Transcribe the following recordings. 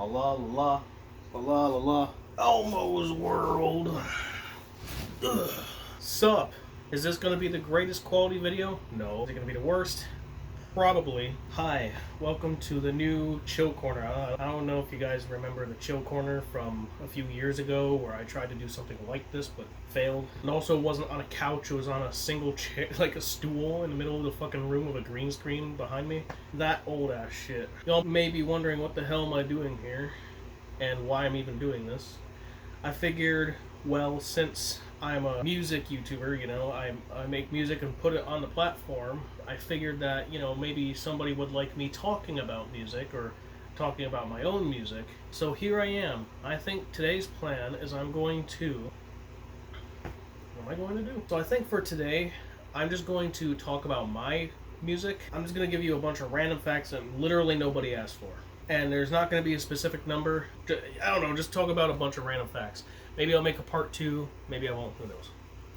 La la la la la la. Elmo's World. Ugh. Sup? Is this gonna be the greatest quality video? No. Is it gonna be the worst? Probably. Hi, welcome to the new Chill Corner. I don't know if you guys remember the Chill Corner from a few years ago where I tried to do something like this but failed. And also it wasn't on a couch, it was on a single chair, like a stool in the middle of the fucking room with a green screen behind me. That old ass shit. Y'all may be wondering what the hell am I doing here and why I'm even doing this. I figured, well, since I'm a music YouTuber, you know, I make music and put it on the platform, I figured that, you know, maybe somebody would like me talking about music or talking about my own music. So here I am. I think today's plan is I'm going to... What am I going to do? So I think for today, I'm just going to talk about my music. I'm just going to give you a bunch of random facts that literally nobody asked for. And there's not going to be a specific number. I don't know, just talk about a bunch of random facts. Maybe I'll make a part 2, maybe I won't, who knows.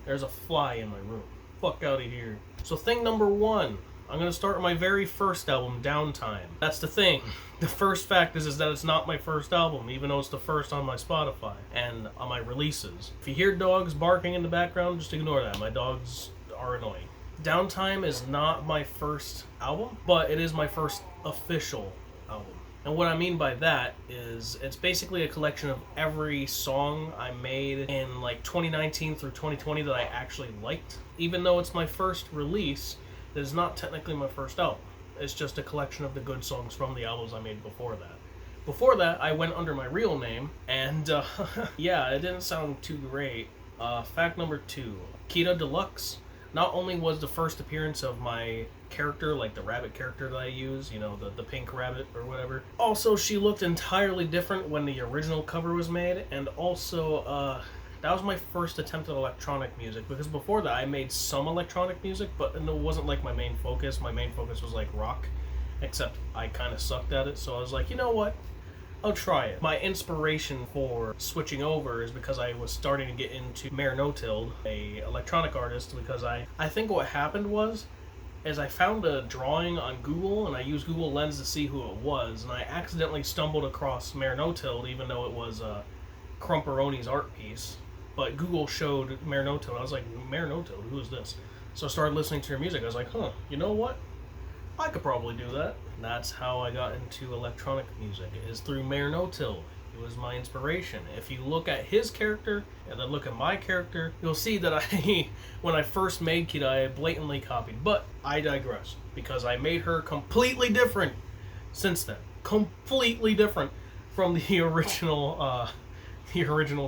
There's a fly in my room. Fuck out of here. So thing number 1, I'm going to start with my very first album, Downtime. That's the thing. The first fact is that it's not my first album, even though it's the first on my Spotify and on my releases. If you hear dogs barking in the background, just ignore that. My dogs are annoying. Downtime is not my first album, but it is my first official album. And what I mean by that is it's basically a collection of every song I made in like 2019 through 2020 that I actually liked. Even though it's my first release, it is not technically my first album. It's just a collection of the good songs from the albums I made before that. Before that, I went under my real name, and yeah, it didn't sound too great. Fact number 2, Kita Deluxe not only was the first appearance of my character, like the rabbit character that I use, you know, the pink rabbit or whatever. Also, she looked entirely different when the original cover was made, and also, that was my first attempt at electronic music, because before that I made some electronic music, but it wasn't like my main focus. My main focus was like rock, except I kind of sucked at it, so I was like, you know what? I'll try it. My inspiration for switching over is because I was starting to get into Mayor No Till, a electronic artist, because I think what happened was I found a drawing on Google, and I used Google Lens to see who it was, and I accidentally stumbled across Mayor No Till, even though it was Crumperoni's art piece. But Google showed Mayor No Till, and I was like, Mayor No Till, who is this? So I started listening to her music. I was like, huh, you know what? I could probably do that. And that's how I got into electronic music, is through Mayor No Till. He was my inspiration. If you look at his character and then look at my character, you'll see that when I first made Kita, I blatantly copied. But I digress, because I made her completely different since then. Completely different from the original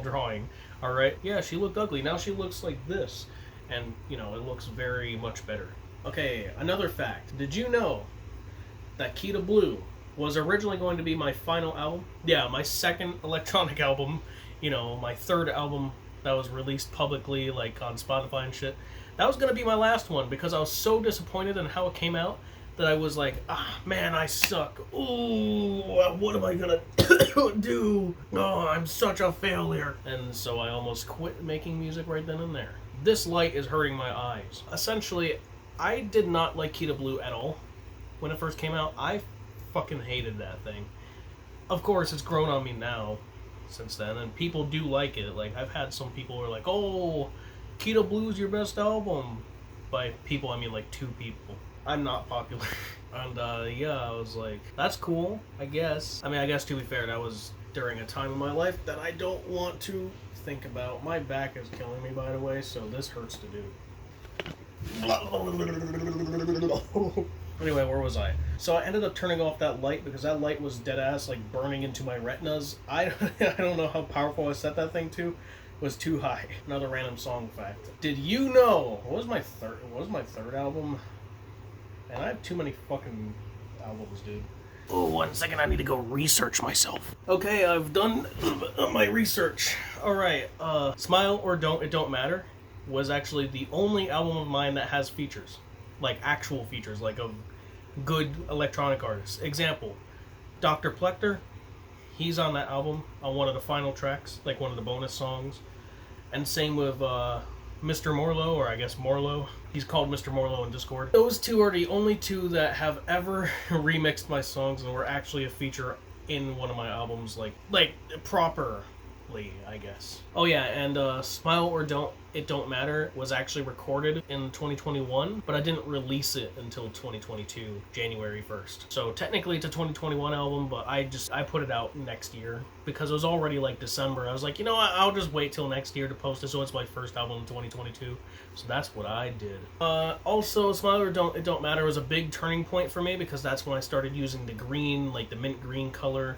drawing. Alright? Yeah, she looked ugly. Now she looks like this. And, you know, it looks very much better. Okay, another fact. Did you know that Kita Blue was originally going to be my final album? Yeah, my second electronic album. You know, my third album that was released publicly, like on Spotify and shit. That was going to be my last one, because I was so disappointed in how it came out that I was like, ah, man, I suck. Ooh, what am I going to do? Oh, I'm such a failure. And so I almost quit making music right then and there. This light is hurting my eyes. Essentially, I did not like Kita Blue at all. When it first came out, I fucking hated that thing. Of course, it's grown on me now, since then, and people do like it. Like, I've had some people who are like, oh, Kita Blue's your best album. By people, I mean like 2 people. I'm not popular. And, yeah, I was like, that's cool, I guess. I mean, I guess to be fair, that was during a time in my life that I don't want to think about. My back is killing me, by the way, so this hurts to do. Anyway, where was I? So I ended up turning off that light because that light was dead ass, like burning into my retinas. I don't know how powerful I set that thing to. It was too high. Another random song fact. Did you know? What was my third album? And I have too many fucking albums, dude. Oh, 1 second, I need to go research myself. Okay, I've done my research. Alright, Smile or Don't, It Don't Matter was actually the only album of mine that has features. Like, actual features, like of good electronic artists. Example, Dr. Plechter, he's on that album, on one of the final tracks, like one of the bonus songs. And same with Mr. Morlow, or I guess Morlow. He's called Mr. Morlow in Discord. Those two are the only two that have ever remixed my songs and were actually a feature in one of my albums, like properly, I guess. Oh yeah, and Smile or Don't It Don't Matter was actually recorded in 2021, but I didn't release it until 2022, January 1st. So technically it's a 2021 album, but I put it out next year because it was already like December. I was like, you know what, I'll just wait till next year to post it, so it's my first album in 2022. So that's what I did. Also, Smile or Don't It Don't Matter was a big turning point for me because that's when I started using the green, like the mint green color.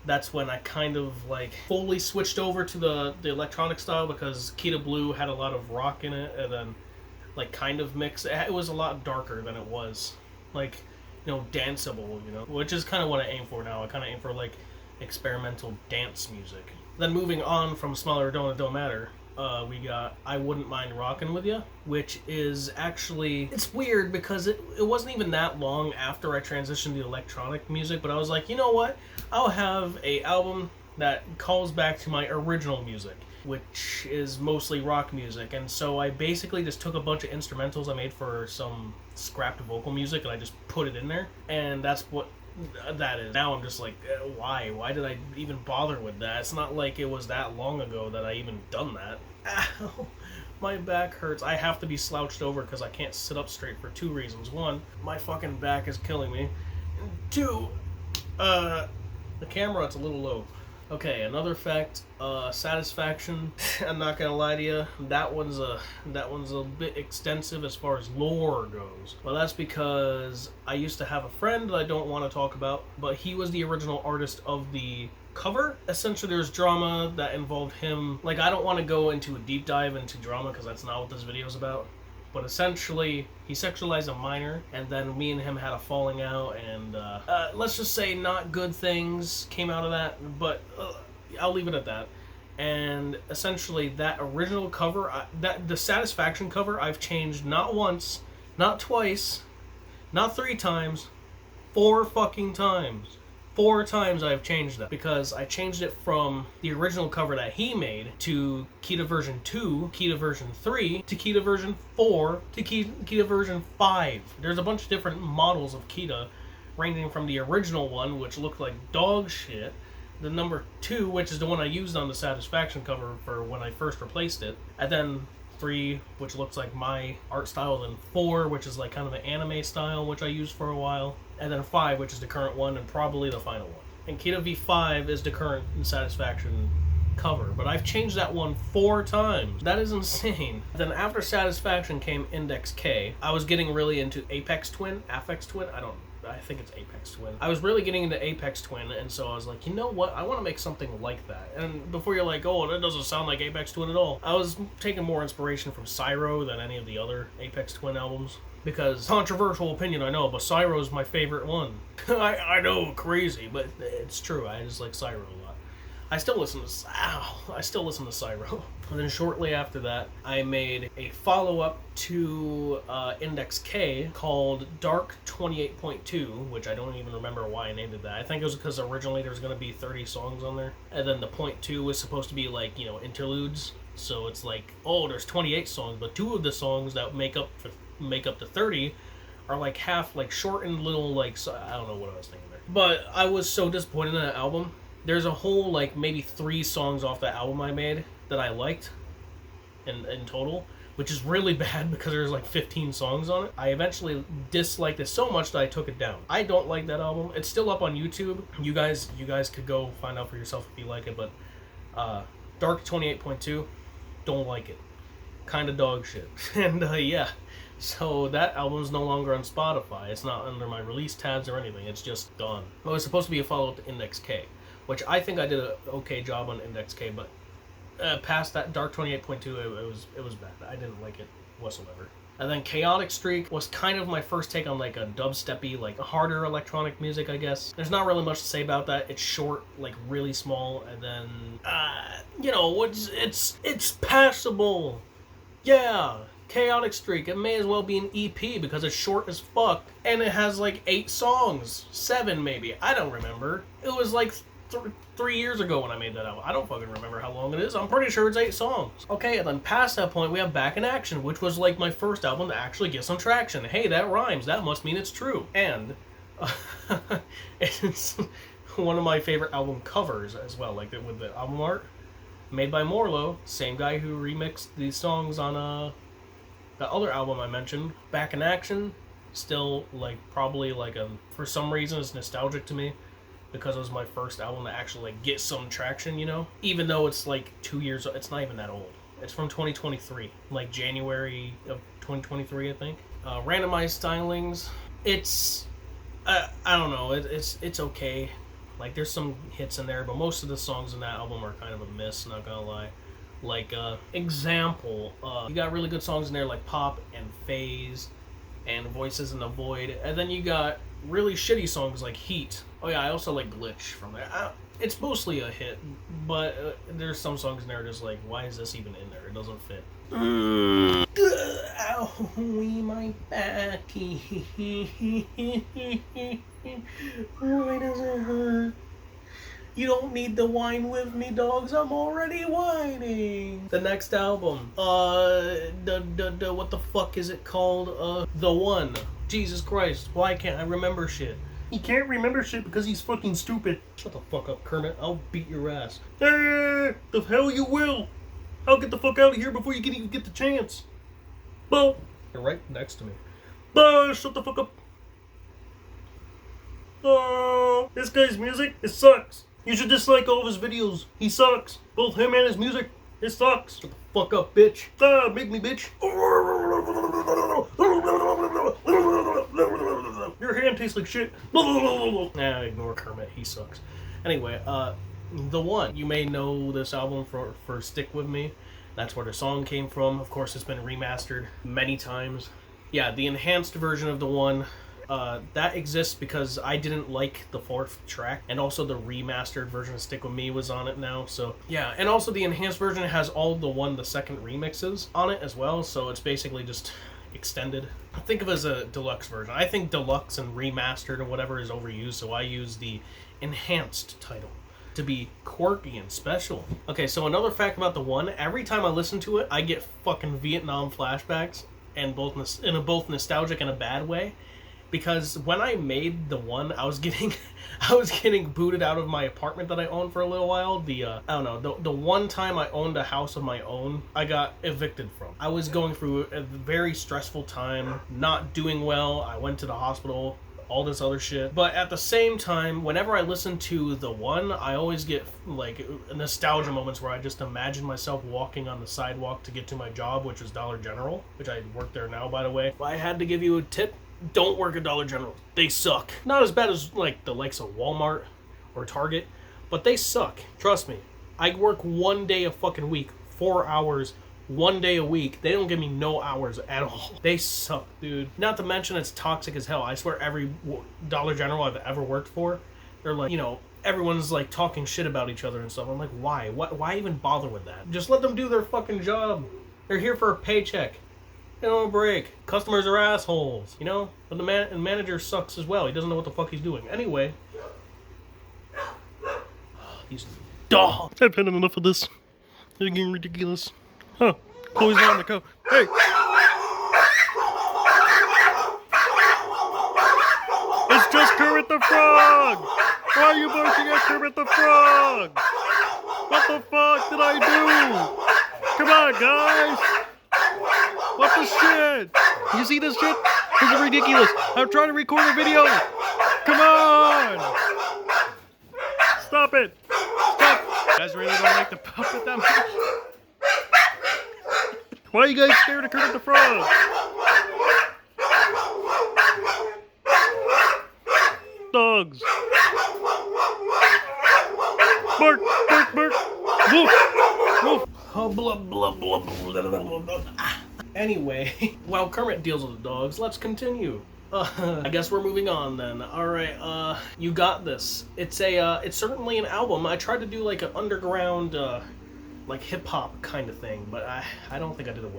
That's when I kind of like fully switched over to the electronic style because Kita Blue had a lot of rock in it, and then like kind of mixed. It was a lot darker than it was, like, you know, danceable, you know, which is kind of what I aim for now. I kind of aim for like experimental dance music. Then moving on from Smile or Don't It Don't Matter, we got I Wouldn't Mind Rockin' With Ya, which is actually, it's weird because it wasn't even that long after I transitioned to electronic music, but I was like, you know what, I'll have a album that calls back to my original music, which is mostly rock music. And so I basically just took a bunch of instrumentals I made for some scrapped vocal music and I just put it in there, and that's what that is. Now I'm just like, why did I even bother with that? It's not like it was that long ago that I even done that. Ow, my back hurts. I have to be slouched over because I can't sit up straight for two reasons. One, my fucking back is killing me. And two, the camera, it's a little low. Okay, another fact, Satisfaction. I'm not gonna lie to you, that one's a bit extensive as far as lore goes. Well, that's because I used to have a friend that I don't want to talk about, but he was the original artist of the cover. Essentially, there's drama that involved him. Like, I don't want to go into a deep dive into drama because that's not what this video is about. But essentially, he sexualized a minor, and then me and him had a falling out, and let's just say not good things came out of that, but I'll leave it at that. And essentially, that original cover, the Satisfaction cover, I've changed not once, not twice, not 3 times, 4 fucking times. 4 times I've changed that, because I changed it from the original cover that he made to Kita version 2, Kita version 3, to Kita version 4, to Kita version 5. There's a bunch of different models of Kita, ranging from the original one, which looked like dog shit, the number 2, which is the one I used on the Satisfaction cover for when I first replaced it, and then 3, which looks like my art style, then 4, which is like kind of the anime style, which I used for a while, and then 5, which is the current one and probably the final one. And Kita V5 is the current Satisfaction cover, but I've changed that one 4 times. That is insane. Then after Satisfaction came Index K. I was getting really into Aphex Twin, I think it's Aphex Twin. I was really getting into Aphex Twin, and so I was like, you know what? I want to make something like that. And before you're like, oh, that doesn't sound like Aphex Twin at all, I was taking more inspiration from Cyro than any of the other Aphex Twin albums. Because, controversial opinion, I know, but Cyro's my favorite one. I know, crazy, but it's true. I just like Cyro a lot. I still listen to Cyro. And then shortly after that, I made a follow-up to Index K called Dark 28.2, which I don't even remember why I named it that. I think it was because originally there was going to be 30 songs on there. And then the point 2 was supposed to be like, you know, interludes. So it's like, oh, there's 28 songs, but 2 of the songs that make up to 30 are like half, like shortened little, like, so, I don't know what I was thinking there. But I was so disappointed in that album. There's a whole, like, maybe 3 songs off that album I made that I liked in total, which is really bad because there's like 15 songs on it. I eventually disliked it so much that I took it down. I don't like that album. It's still up on YouTube. You guys could go find out for yourself if you like it, but Dark 28.2, don't like it. Kind of dog shit. And yeah, so that album's no longer on Spotify. It's not under my release tabs or anything. It's just gone. It was supposed to be a follow-up to Index K, which I think I did an okay job on Index K, but past that Dark 28.2, it was bad. I didn't like it whatsoever. And then Chaotic Streak was kind of my first take on like a dubsteppy, like harder electronic music, I guess. There's not really much to say about that. It's short, like really small, and then you know, it's passable. Yeah, Chaotic Streak. It may as well be an EP because it's short as fuck, and it has like 8 songs, 7 maybe. I don't remember. It was like 3 years ago when I made that album. I don't fucking remember how long it is. I'm pretty sure it's 8 songs. Okay, and then past that point, we have Back in Action, which was like my first album to actually get some traction. Hey, that rhymes. That must mean it's true. And it's one of my favorite album covers as well, like with the album art made by Morlo, same guy who remixed these songs on the other album I mentioned, Back in Action. Still, like, probably like for some reason it's nostalgic to me because it was my first album to actually like get some traction, you know, even though it's like 2 years, it's not even that old. It's from 2023, like January of 2023, I think. Randomized Stylings, it's I don't know, it's okay. Like, there's some hits in there, but most of the songs in that album are kind of a miss, not gonna lie. Like, example, you got really good songs in there like Pop and Phase and Voices in the Void, and then you got really shitty songs like Heat. Oh yeah, I also like Glitch from there. It's mostly a hit, but there's some songs in there just like, why is this even in there? It doesn't fit. Ow, my backy. Why does it hurt? You don't need to whine with me, dogs. I'm already whining. The next album, what the fuck is it called? The One. Jesus Christ, why can't I remember shit? He can't remember shit because he's fucking stupid. Shut the fuck up, Kermit. I'll beat your ass. The hell you will. I'll get the fuck out of here before you can even get the chance. Well, you're right next to me. Shut the fuck up. This guy's music, it sucks. You should dislike all of his videos. He sucks. Both him and his music, it sucks. Shut the fuck up, bitch. Make me bitch. Your hand tastes like shit. Nah, ignore Kermit. He sucks. Anyway, The One. You may know this album for Stick With Me. That's where the song came from. Of course, it's been remastered many times. Yeah, the enhanced version of The One, that exists because I didn't like the 4th track, and also the remastered version of Stick With Me was on it now, so yeah. And also the enhanced version has all the second remixes on it as well, so it's basically just extended. Think of it as a deluxe version. I think deluxe and remastered or whatever is overused, so I use the enhanced title to be quirky and special. Okay, so another fact about The One, every time I listen to it, I get fucking Vietnam flashbacks, and both nostalgic in a bad way. Because when I made The One, I was getting booted out of my apartment that I owned for a little while. The one time I owned a house of my own, I got evicted from. I was going through a very stressful time, not doing well. I went to the hospital, all this other shit. But at the same time, whenever I listen to The One, I always get like nostalgia moments where I just imagine myself walking on the sidewalk to get to my job, which was Dollar General, which I work there now, by the way. If I had to give you a tip, don't work at Dollar General. They suck. Not as bad as like the likes of Walmart or Target, but they suck. Trust me. I work 1 day a fucking week, 4 hours, 1 day a week. They don't give me no hours at all. They suck, dude. Not to mention it's toxic as hell. I swear every Dollar General I've ever worked for, they're like, you know, everyone's like talking shit about each other and stuff. I'm like, why? Why even bother with that? Just let them do their fucking job. They're here for a paycheck. They don't break. Customers are assholes, you know? But the manager sucks as well. He doesn't know what the fuck he's doing. Anyway. These dogs. I've had enough of this. They're getting ridiculous. Huh. Chloe's not on the go. Hey! It's just Kermit the Frog! Why are you barking at Kermit the Frog? What the fuck did I do? Come on, guys! What the shit? You see this shit? This is ridiculous. I'm trying to record a video. Come on! Stop it! Stop! You guys really don't like the puppet that much? Why are you guys scared of Kermit the Frog? Dogs. Bark! Bark! Bark! Woof! Woof! Oh, blah, blah, blah, blah, blah, blah. Anyway, while Kermit deals with the dogs, let's continue. I guess we're moving on then. Alright, You Got This. It's certainly an album. I tried to do like an underground, like hip-hop kind of thing, but I don't think I did it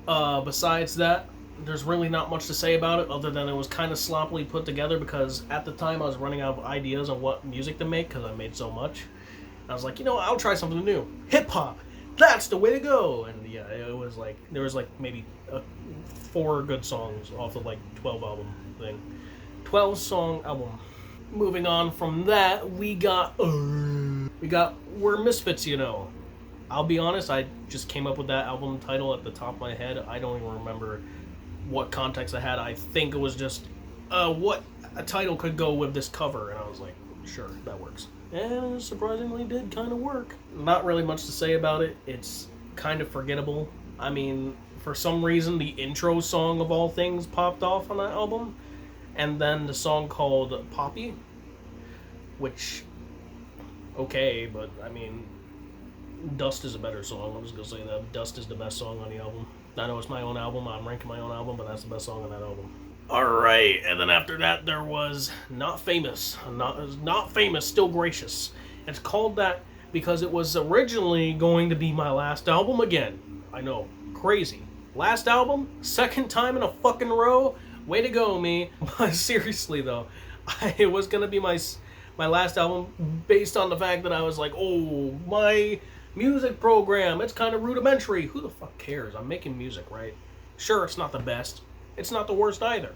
well. Besides that, there's really not much to say about it other than it was kind of sloppily put together because at the time I was running out of ideas on what music to make because I made so much. I was like, you know, I'll try something new. Hip-hop! That's the way to go! And yeah, it was like, there was like maybe 4 good songs off of like 12 album thing. 12 song album. moving on from that, we got We're Misfits, you know. I'll be honest, I just came up with that album title at the top of my head. I don't even remember what context I had. I think it was just what a title could go with this cover, and I was like, sure, that works. And it surprisingly did kind of work. Not really much to say about it. It's kind of forgettable. I mean, for some reason, the intro song of all things popped off on that album, and then the song called Poppy, which, okay, but I mean, Dust is a better song. I'm just gonna say that. Dust is the best song on the album. I know it's my own album, I'm ranking my own album, but that's the best song on that album. Alright, and then after that there was Not Famous. Not Famous, Still Gracious. It's called that because it was originally going to be my last album again. I know, crazy. Last album, second time in a fucking row. Way to go, me. But seriously though, it was gonna be my last album based on the fact that I was like, oh, my music program, it's kind of rudimentary. Who the fuck cares? I'm making music, right? Sure, it's not the best. It's not the worst either.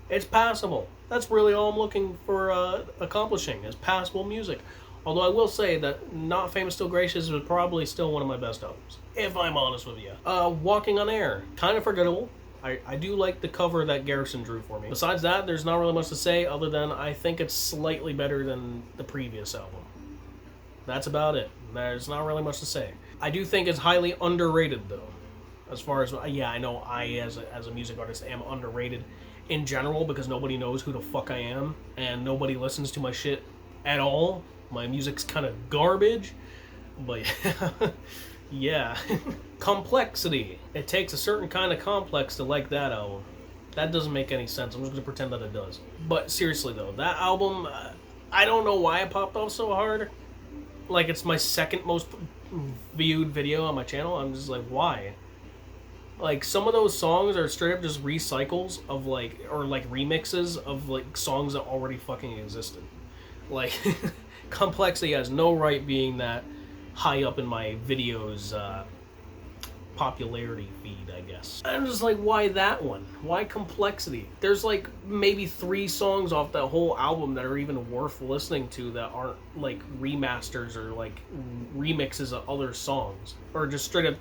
It's passable. That's really all I'm looking for accomplishing, is passable music. Although I will say that Not Famous Still Gracious was probably still one of my best albums, if I'm honest with you. Walking on Air, kind of forgettable. I do like the cover that Garrison drew for me. Besides that, there's not really much to say other than I think it's slightly better than the previous album. That's about it. There's not really much to say. I do think it's highly underrated, though. As far as, yeah, I know I, as a music artist, am underrated in general because nobody knows who the fuck I am, and nobody listens to my shit at all. My music's kind of garbage, but yeah. Complexity. It takes a certain kind of complex to like that album. That doesn't make any sense. I'm just going to pretend that it does. But seriously, though, that album, I don't know why it popped off so hard. Like, it's my second most viewed video on my channel. I'm just like, why? Like, some of those songs are straight up just recycles of, like, or, like, remixes of, like, songs that already fucking existed. Like, Complexity has no right being that high up in my videos, popularity feed, I guess. I'm just like, why that one? Why Complexity? There's like maybe 3 songs off that whole album that are even worth listening to that aren't like remasters or like remixes of other songs. Or just straight up,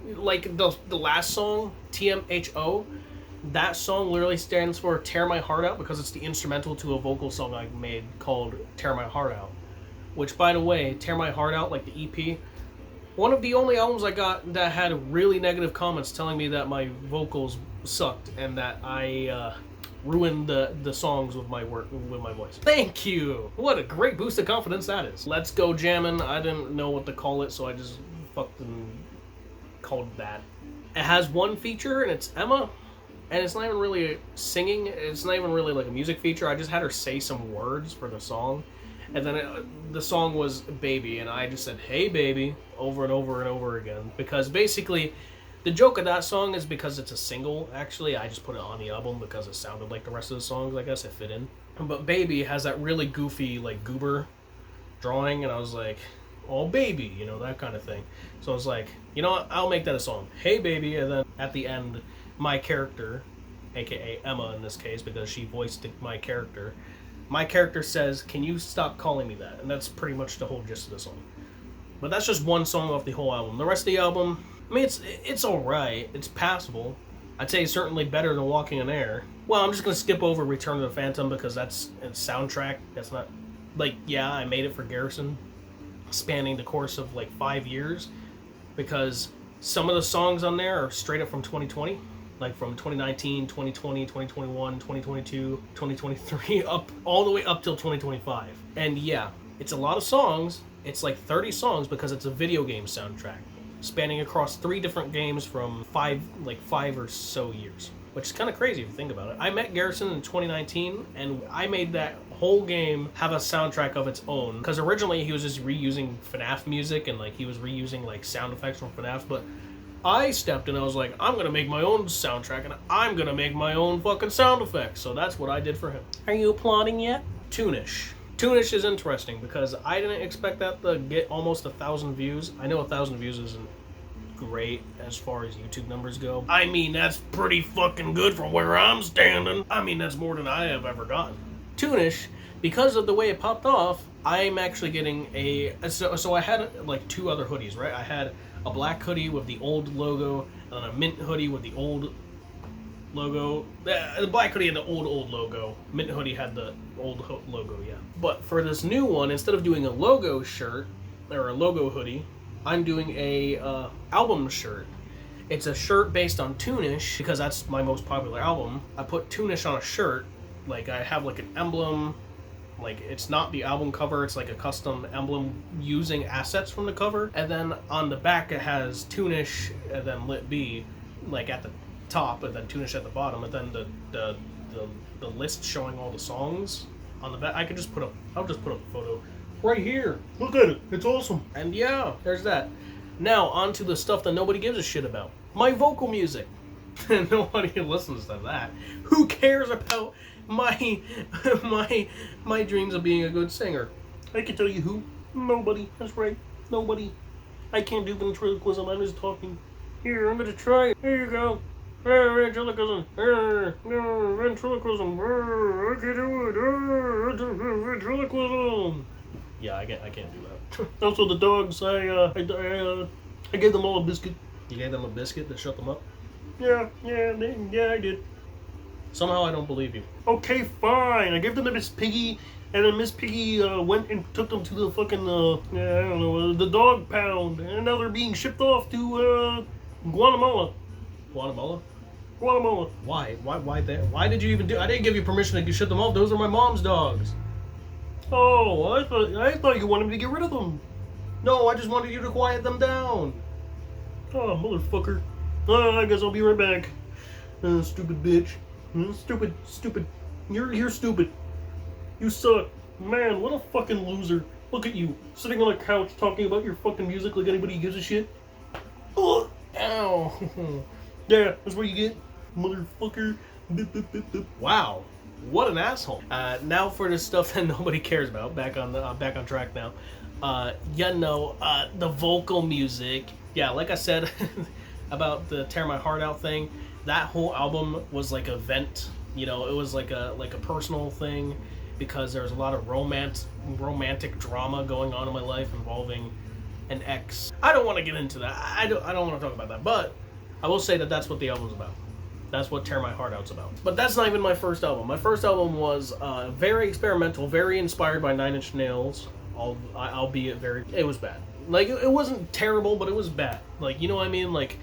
like the last song, TMHO, that song literally stands for Tear My Heart Out because it's the instrumental to a vocal song I made called Tear My Heart Out. Which, by the way, Tear My Heart Out, like the EP, one of the only albums I got that had really negative comments telling me that my vocals sucked and that I ruined the songs with my voice. Thank you! What a great boost of confidence that is. Let's Go Jammin'. I didn't know what to call it, so I just fucking called that. It has one feature, and it's Emma, and it's not even really singing. It's not even really like a music feature. I just had her say some words for the song. And then the song was Baby, and I just said, hey baby, over and over and over again. Because basically, the joke of that song is because it's a single, actually. I just put it on the album because it sounded like the rest of the songs, I guess it fit in. But Baby has that really goofy, like, goober drawing, and I was like, oh baby, you know, that kind of thing. So I was like, you know what, I'll make that a song. Hey baby, and then at the end, my character, aka Emma in this case, because she voiced my character says, can you stop calling me that? And that's pretty much the whole gist of the song. But that's just one song off the whole album. The rest of the album, I mean, it's alright. It's passable. I'd say certainly better than Walking on Air. Well, I'm just going to skip over Return of the Phantom because that's a soundtrack. That's not, like, yeah, I made it for Garrison, spanning the course of, like, 5 years. Because some of the songs on there are straight up from 2020. Like from 2019, 2020, 2021, 2022, 2023, up all the way up till 2025. And yeah, it's a lot of songs. It's like 30 songs because it's a video game soundtrack, spanning across 3 different games from 5 or so years. Which is kind of crazy if you think about it. I met Garrison in 2019, and I made that whole game have a soundtrack of its own. Because originally he was just reusing FNAF music, and like he was reusing like sound effects from FNAF, but I stepped in and I was like, I'm going to make my own soundtrack and I'm going to make my own fucking sound effects. So that's what I did for him. Are you applauding yet? Toonish. Toonish is interesting because I didn't expect that to get almost 1,000 views. I know 1,000 views isn't great as far as YouTube numbers go. I mean, that's pretty fucking good from where I'm standing. I mean, that's more than I have ever gotten. Toonish because of the way it popped off, I'm actually getting so I had like 2 other hoodies, right? I had a black hoodie with the old logo and a mint hoodie with the old logo. The black hoodie had the old logo. Mint hoodie had the old logo, yeah. But for this new one, instead of doing a logo shirt or a logo hoodie, I'm doing a album shirt. It's a shirt based on Toonish because that's my most popular album. I put Toonish on a shirt. Like I have like an emblem. Like it's not the album cover, it's like a custom emblem using assets from the cover. And then on the back it has Toonish and then Littb like at the top and then Toonish at the bottom and then the list showing all the songs on the back. I'll just put up a photo right here. Look at it. It's awesome. And yeah, there's that. Now on to the stuff that nobody gives a shit about. My vocal music. Nobody listens to that. Who cares about my dreams of being a good singer? I can tell you who. Nobody. That's right. Nobody. I can't do ventriloquism. I'm just talking. Here, I'm gonna try it. Here you go. Ventriloquism. Ventriloquism. I can do it. Ventriloquism. Yeah, I can't do that. Also, the dogs. I gave them all a biscuit. You gave them a biscuit to shut them up? Yeah, I did. Somehow I don't believe you. Okay, fine. I gave them to Miss Piggy, and then Miss Piggy went and took them to the fucking, I don't know, the dog pound, and now they're being shipped off to, Guatemala. Guatemala? Guatemala. Why? Why did you even do? I didn't give you permission to ship them off. Those are my mom's dogs. Oh, I thought you wanted me to get rid of them. No, I just wanted you to quiet them down. Oh, motherfucker. I guess I'll be right back. Stupid bitch. Stupid. You're stupid. You suck. Man, what a fucking loser. Look at you, sitting on a couch talking about your fucking music like anybody gives a shit. Ugh. Ow. Yeah, that's what you get, motherfucker. Wow. What an asshole. Now for the stuff that nobody cares about. Back on track now. The vocal music. Yeah, like I said about the Tear My Heart Out thing, that whole album was like a vent. You know, it was like a personal thing because there was a lot of romantic drama going on in my life involving an ex. I don't want to get into that. I don't want to talk about that. But I will say that that's what the album's about. That's what Tear My Heart Out's about. But that's not even my first album. My first album was very experimental, very inspired by 9 Inch Nails, albeit it was bad. Like, it wasn't terrible, but it was bad. Like, you know what I mean? Like,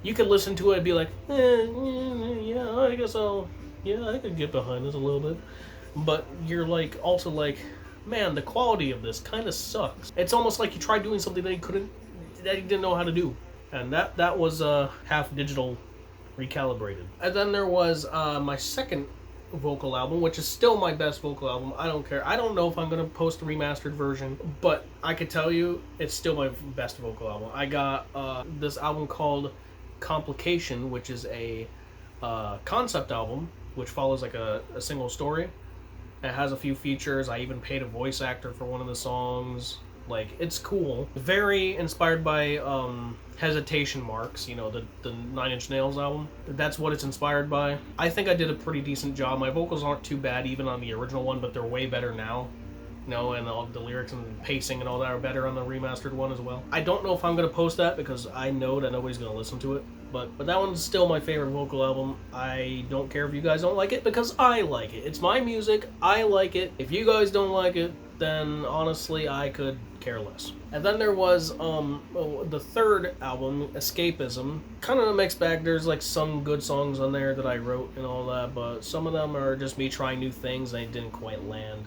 you could listen to it and be like, yeah, I guess I could get behind this a little bit. But you're like, also like, man, the quality of this kind of sucks. It's almost like you tried doing something that you didn't know how to do. And that was half digital recalibrated. And then there was my second vocal album, which is still my best vocal album. I don't care. I don't know if I'm going to post a remastered version, but I could tell you it's still my best vocal album. I got this album called Complication, which is a concept album, which follows like a single story. It has a few features. I even paid a voice actor for one of the songs. Like, it's cool. Very inspired by Hesitation Marks, you know, the 9 Inch Nails album. That's what it's inspired by. I think I did a pretty decent job. My vocals aren't too bad even on the original one, but they're way better now. You know, and all the lyrics and pacing and all that are better on the remastered one as well. I don't know if I'm going to post that because I know that nobody's going to listen to it. But that one's still my favorite vocal album. I don't care if you guys don't like it because I like it. It's my music. I like it. If you guys don't like it, then honestly I could care less. And then there was the third album, Escapism. Kind of a mixed bag. There's like some good songs on there that I wrote and all that, but some of them are just me trying new things and they didn't quite land.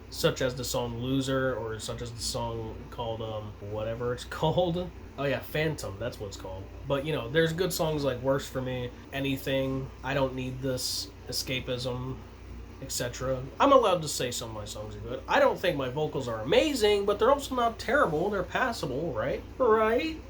Such as the song Loser, or such as the song called whatever it's called. Oh yeah, Phantom, that's what it's called. But you know, there's good songs like Worse For Me, Anything, I Don't Need This, Escapism, etc. I'm allowed to say some of my songs are good. I don't think my vocals are amazing, but they're also not terrible. They're passable, right? Right?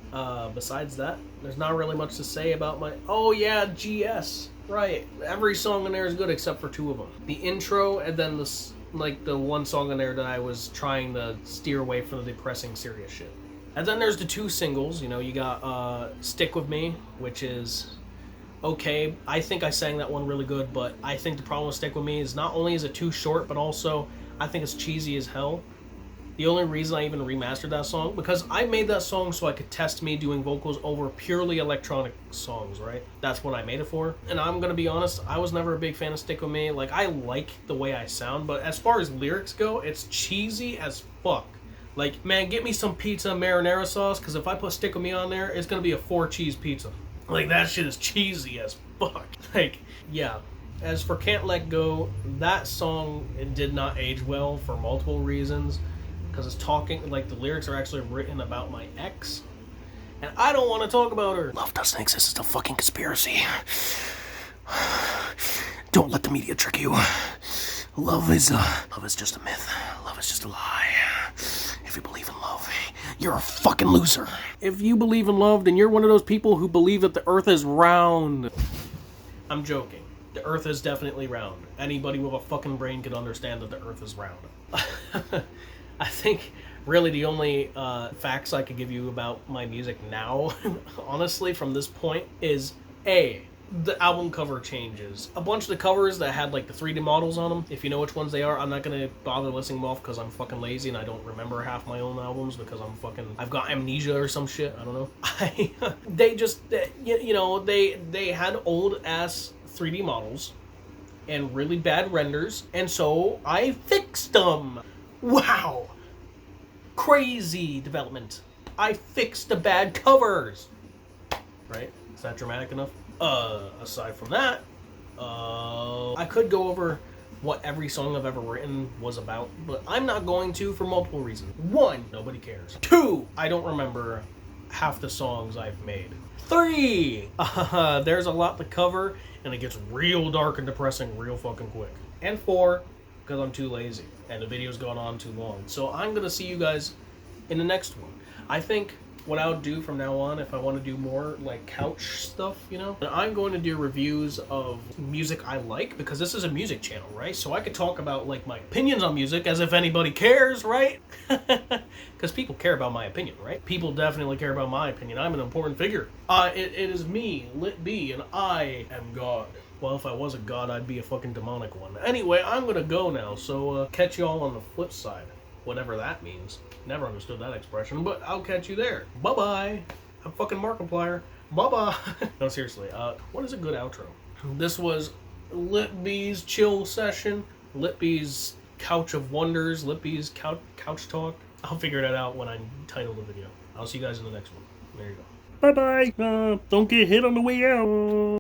Besides that, there's not really much to say about my... Oh yeah, GS. Right. Every song in there is good except for 2 of them. The intro and then the one song in there that I was trying to steer away from the depressing, serious shit. And then there's the 2 singles. You know, you got Stick With Me, which is... okay, I think I sang that one really good, but I think the problem with Stick With Me is not only is it too short, but also I think it's cheesy as hell. The only reason I even remastered that song, because I made that song so I could test me doing vocals over purely electronic songs, right? That's what I made it for. And I'm gonna be honest, I was never a big fan of Stick With Me. Like, I like the way I sound, but as far as lyrics go, it's cheesy as fuck. Like, man, get me some pizza marinara sauce, because if I put Stick With Me on there, it's gonna be a 4-cheese pizza. Like, that shit is cheesy as fuck. Like, yeah. As for Can't Let Go, that song, it did not age well for multiple reasons. Because it's talking, like, the lyrics are actually written about my ex. And I don't want to talk about her. Love doesn't exist, it's a fucking conspiracy. Don't let the media trick you. Love is just a myth. Love is just a lie. If you believe in love, you're a fucking loser. If you believe in love, then you're one of those people who believe that the earth is round. I'm joking. The earth is definitely round. Anybody with a fucking brain can understand that the earth is round. I think really the only facts I could give you about my music now, honestly, from this point, is A, the album cover changes. A bunch of the covers that had like the 3D models on them, if you know which ones they are, I'm not gonna bother listing them off because I'm fucking lazy and I don't remember half my own albums because I've got amnesia or some shit, I don't know. They just, you know, they had old ass 3D models and really bad renders, and so I fixed them. Wow! Crazy development. I fixed the bad covers. Right? Is that dramatic enough? Aside from that, I could go over what every song I've ever written was about, but I'm not going to for multiple reasons. 1, nobody cares. 2, I don't remember half the songs I've made. 3, there's a lot to cover, and it gets real dark and depressing real fucking quick. And 4, because I'm too lazy, and the video's gone on too long. So I'm gonna see you guys in the next one. I think what I would do from now on, if I want to do more like couch stuff, you know, I'm going to do reviews of music I like, because this is a music channel, right? So I could talk about like my opinions on music as if anybody cares, right? Because people care about my opinion, right? People definitely care about my opinion. I'm an important figure. It is me, Littb, and I am God. Well, if I was a god, I'd be a fucking demonic one. Anyway, I'm gonna go now, so catch y'all on the flip side. Whatever that means. Never understood that expression, but I'll catch you there. Bye-bye. I'm fucking Markiplier. Bye-bye. No, seriously, what is a good outro? This was Littb's chill session, Littb's couch of wonders, Littb's couch talk. I'll figure that out when I title the video. I'll see you guys in the next one. There you go. Bye-bye. Don't get hit on the way out.